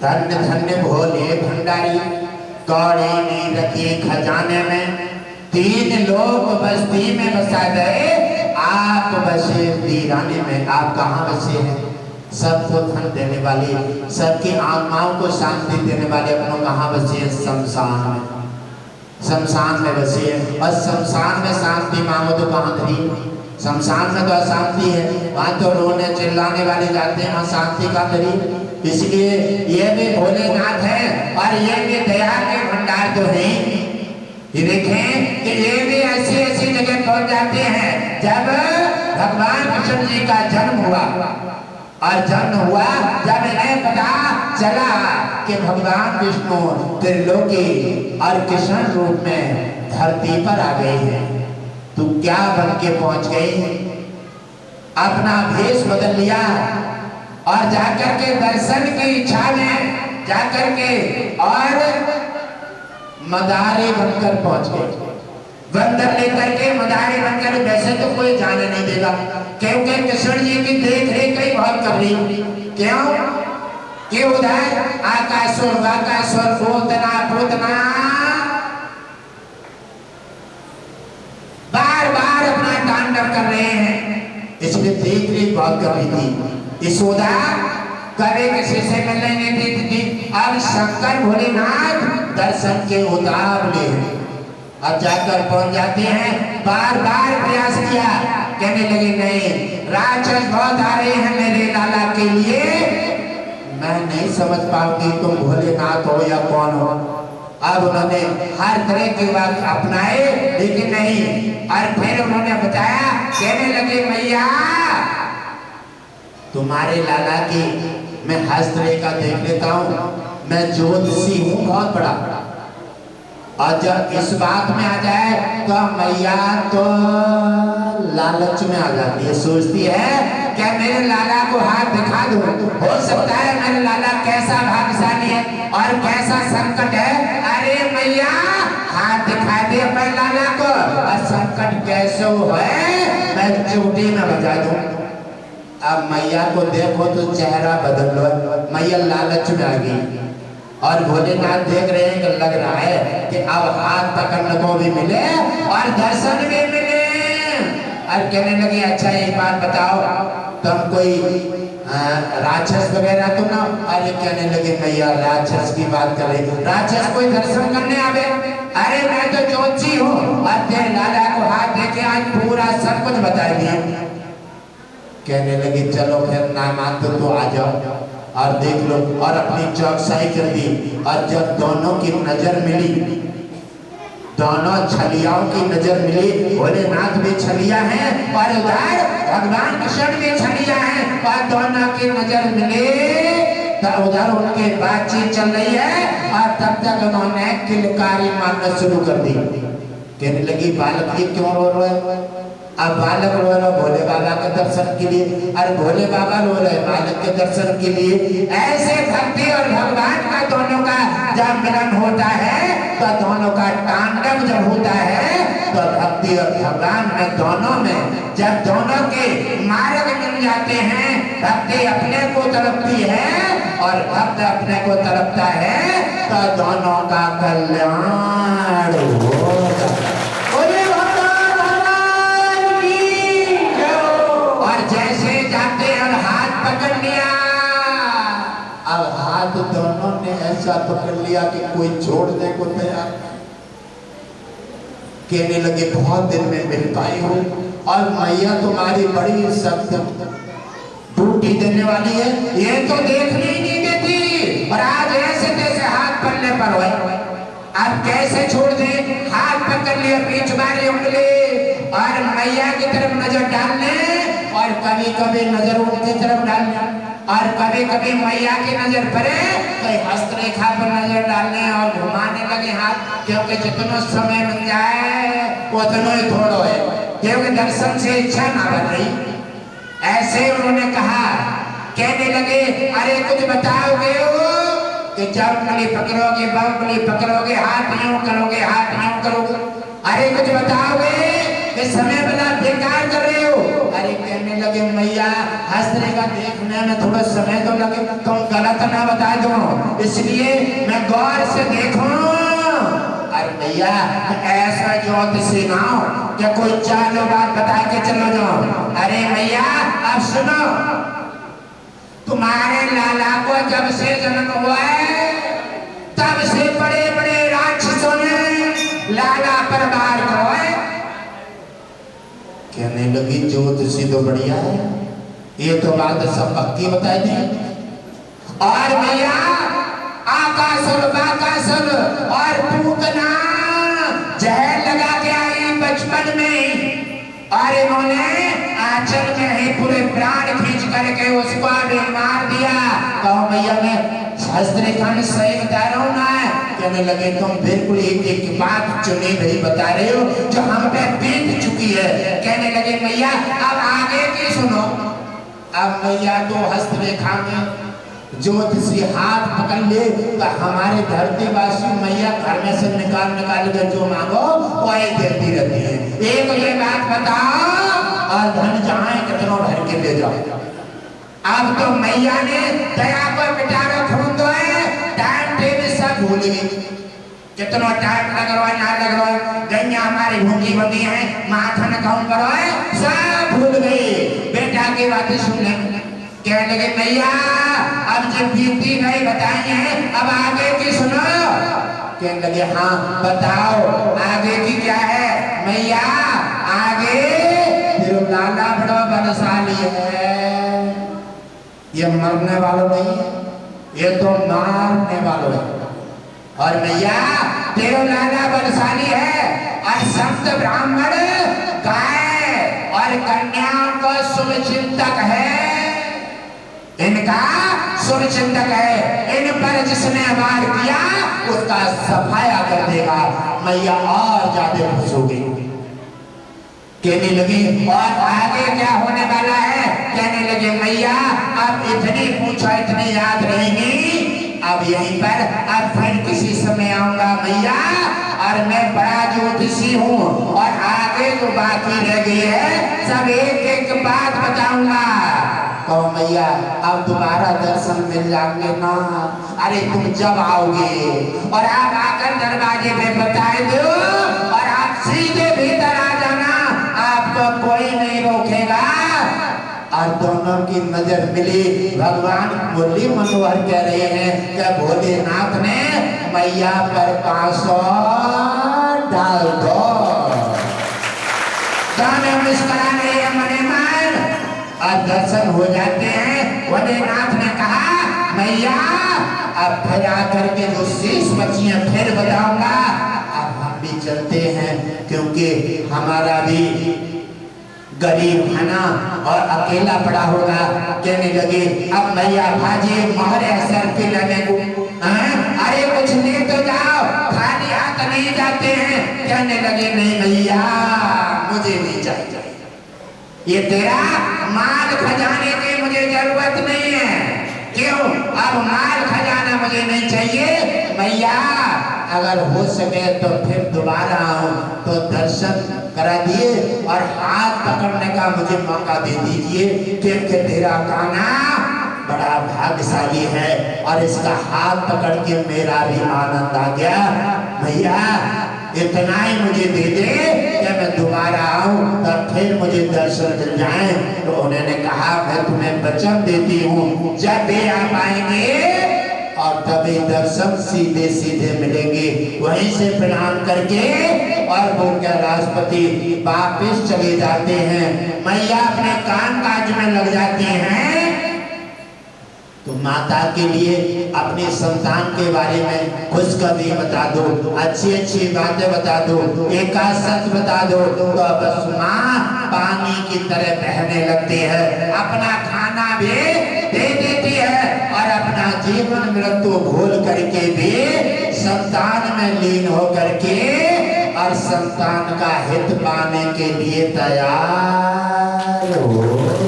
धन्य धन्य भोले भंडारी, कौड़ी ने रखी खजाने में, 3 लोग बस्ती में बसा गए, आप बसे वीराने में। आप कहाँ बसे हैं? सबको धन देने वाली, सबकी आत्माओं को शांति देने वाले अपनों कहाँ बसे हैं? शमशान में। शमशान में बसे हैं। और शमशान में शांति मांगो तो कहाँ धरी? शमशान में तो अशांति है, वहां तो रोने चिल्लाने वाले जाते हैं, वहां शांति का धरी। इसलिए ये भी भोलेनाथ है और ये भी दया के भंडार तो है। ये देखें कि ये भी ऐसी ऐसी जगह पहुंच जाते हैं जब भगवान कृष्ण जी का जन्म हुआ। और जन्म हुआ जब इन्हें पता चला कि भगवान विष्णु त्रिलोकी और कृष्ण रूप में धरती पर आ गए हैं, तो क्या बन के पहुंच गए? अपना भेष बदल लिया और जाकर के दर्शन की इच्छा में जाकर के और मदारी बनकर पहुंच गए। बंदर लेकर के मदारी बनकर, वैसे तो कोई जाने नहीं देगा क्योंकि कृष्ण जी की देख रेख ही बहुत कर रही। क्यों कि उधर आकाशों वाकाशों पूतना पूतना बार बार अपना तांडव कर रहे हैं, इसलिए देख रेख बहुत कर रही थी। यशोदा कभी किसी से मिलने नहीं देती थी। अब शंकर भोलेनाथ दर्शन के उतावले हैं। अब जाकर पहुंच जाते हैं, बार बार प्रयास किया, कहने लगे नहीं, राक्षस बहुत आ रहे हैं मेरे लाला के लिए, मैं नहीं समझ पाऊंगी तुम भोलेनाथ हो या कौन हो। अब उन्होंने हर तरह की बात अपनाए, लेकिन नहीं। और फिर उन्होंने बताया, कहने लगे मैया तुम्हारे लाला की मैं हस्तरेखा देख लेता हूँ, मैं ज्योतिषी हूँ बहुत बड़ा। और जब इस बात में आ जाए तो मैया तो लालच में आ जाती है, सोचती है क्या मेरे लाला को हाथ दिखा दूं, हो सकता है मेरे लाला कैसा भाग्यशाली है और कैसा संकट है। अरे मैया हाथ दिखा दे अपने लाला को, और संकट कैसे है मैं चोटी में बजा दूं। अब मैया को देखो तो चेहरा बदल लो, मैया लालच में आ गई। और भोलेनाथ देख रहे हैं कि लग रहा है कि अब हाथ पकड़ने को भी मिले और दर्शन भी मिले। और कहने लगे अच्छा एक बात बताओ, तुम कोई राक्षस वगैरह तो ना? अरे कहने लगे भैया राक्षस की बात कर रहे, राक्षस कोई दर्शन करने आवे? अरे मैं तो ज्योतिषी हूँ और तेरे लाला को हाथ देके आज पूरा सब कुछ बता दिया। कहने लगे चलो फिर ना मान तो आ जाओ और देख लो। और अपनी चौकसाई कर दी। और जब दोनों की नजर मिली, दोनों छलियाओं की नजर मिली, भोलेनाथ भी छलिया हैं और उधर भगवान कृष्ण भी छलिया हैं, और दोनों की नजर मिली तो उधर उनकी बातचीत चल रही है। और तब तक उन्होंने किलकारी मारना शुरू कर दी। कहने लगी बालक ये क्यों रो रहे हो? अब बालक रो रहा भोले बाबा के दर्शन के लिए, और भोले बाबा रो रहे बालक के दर्शन के लिए। ऐसे भक्ति और भगवान का दोनों का जब मिलन होता है तो दोनों का तांडव जब होता है तो भक्ति और भगवान में दोनों में जब दोनों के मार्ग मिल जाते हैं, भक्ति अपने को तड़पती है और भक्त अपने को तड़पता है, तो दोनों का कल्याण होगा। अब हाथ दोनों ने ऐसा पकड़ लिया कि कोई छोड़ने को तैयार। कहने लगे बहुत दिन में मिल पाई हो और मैया तुम्हारी बड़ी सख्त ड्यूटी देने वाली है, ये तो देखने ही नहीं देती, और आज ऐसे तैसे हाथ पकड़ने पर हुए। अब कैसे छोड़ दे? हाथ पकड़ लिया, बीच मारी उंगली और मैया की तरफ नजर डालने, और कभी कभी नजर उनकी तरफ डालने, और कभी कभी मैया की नजर पड़े तो हस्तरेखा पर नजर डालने और घुमाने लगे हाथ, क्योंकि जितना समय मिल जाए उतना ही थोड़ा है, क्योंकि दर्शन से इच्छा ना बन रही। ऐसे उन्होंने कहा, कहने लगे अरे कुछ बताओगे हो कि जब उंगली पकड़ोगे उंगली पकड़ोगे, हाथ यूं करोगे हाथ यूं करोगे, अरे कुछ बताओगे कि समय बना बेकार कर रहे हो? अरे कहने लगे लगे मैया हंसने का देखने में थोड़ा समय तो लगे, तुम गलत ना बता दो, इसलिए मैं गौर से देखूं। अरे मैया ऐसा ज्योतिषी ना हो क्या कोई चालो बात बता के चलो जाओ। अरे मैया अब सुनो, तुम्हारे लाला को जब से जन्म हुआ है तब से बड़े बड़े राक्षसों ने लाला पर वार करो है। कहने लगी ज्योतिषी तो बढ़िया है, ये तो बात सब पक्की बताई दी। और भैया आकाशुर बाकासुर और पूतना जहर लगा के आई बचपन में, और इन्होंने आंचल में ही पूरे प्राण खींच करके उसको भी मार दिया। कहो भैया मैं शास्त्री खान सही बता रहा हूँ ना? कहने लगे तुम बिल्कुल एक एक बात चुनी भरी बता रहे हो जो हम पे बीत चुकी है। कहने लगे मैया अब आगे की सुनो। अब मैया तो हस्तरेखा में ज्योतिषी हाथ पकड़ ले तो हमारे धरतीवासी मैया घर में से निकाल निकाल कर जो मांगो वही देती रहती है। एक ये बात बताओ और धन चाहे कितनों भर के ले जाओ। अब तो मैया ने दया को पिटारा खून दो है, टाइम टेबल सब भूल गई। कितना टाइम लग रहा है ना लग रहा है, गैया हमारी भूखी बंदी है, माथन कौन करो है, सब भूल गई। बेटा की बातें सुन ले। कहने लगे मैया अब जब बीती गई बताई है, अब आगे की सुनो। कहने लगे हाँ बताओ आगे की क्या है। मैया आगे फिर लाला बड़ा बलशाली है, ये मरने वालों नहीं है, ये तो मारने वालों है। और मैया तेरो लाला बलशाली है और संत ब्राह्मण गाय और कन्याओं को शुभ चिंतक है, इनका शुभ चिंतक है। इन पर जिसने वार किया उसका सफाया कर देगा। मैया और ज्यादा खुश हो गई। कहने लगी और आगे क्या होने वाला है। कहने लगे मैया अब इतनी पूछो इतनी याद रहेगी, अब यहीं पर अब फिर किसी समय आऊंगा मैया, और मैं बड़ा ज्योतिषी हूँ और आगे जो बाकी रह गई है सब एक एक बात बताऊंगा। कहो मैया अब दोबारा दर्शन मिल जाएंगे ना। अरे तुम जब आओगे और आप आकर दरवाजे पे बताए दो और आप सीधे भीतर आ जाना, आपको कोई नहीं रोकेगा। और दोनों की नजर मिली। भगवान मुरली मनोहर कह रहे हैं कि भोलेनाथ ने मैया पर 500 डाल दो। गाने मुस्कुरा रहे हैं मने मन और दर्शन हो जाते हैं। भोलेनाथ ने कहा मैया अब फिर आकर के जो शेष बचियां फिर बताऊंगा। अब हम भी चलते हैं क्योंकि हमारा भी गरीब है ना और अकेला पड़ा होगा। कहने लगे अब मैया भाजी मोहरे सर पे लगे को अरे कुछ ले तो जाओ, खाली हाथ नहीं जाते हैं। कहने लगे नहीं भैया मुझे नहीं चाहिए, ये तेरा माल खजाने की मुझे जरूरत नहीं है। क्यों? अब माल खजाना मुझे नहीं चाहिए। मैया अगर हो सके तो फिर दोबारा आऊं तो दर्शन करा दिए और हाथ पकड़ने का मुझे मौका दे दीजिए, क्योंकि तेरा कान्हा बड़ा भाग्यशाली है और इसका हाथ पकड़ के मेरा भी आनंद आ गया। भैया इतना ही मुझे दे दे कि मैं दोबारा आऊं तो फिर मुझे दर्शन मिल जाए। तो उन्होंने कहा मैं तुम्हें वचन देती हूँ जब भी आप आएंगे और तभी दर्शन सीधे सीधे मिलेंगे। वहीं से प्रणाम करके और वो कैलाशपति वापिस चले जाते हैं। मैया अपने काम काज में लग जाती हैं। तो माता के लिए अपने संतान के बारे में खुशखबरी बता दो, अच्छी अच्छी बातें बता दो, एक सच बता दो तो बस माँ पानी की तरह बहने लगती है। अपना खाना भी दे देती है और अपना जीवन मृत्यु भूल करके भी संतान में लीन हो करके और संतान का हित पाने के लिए तैयार हो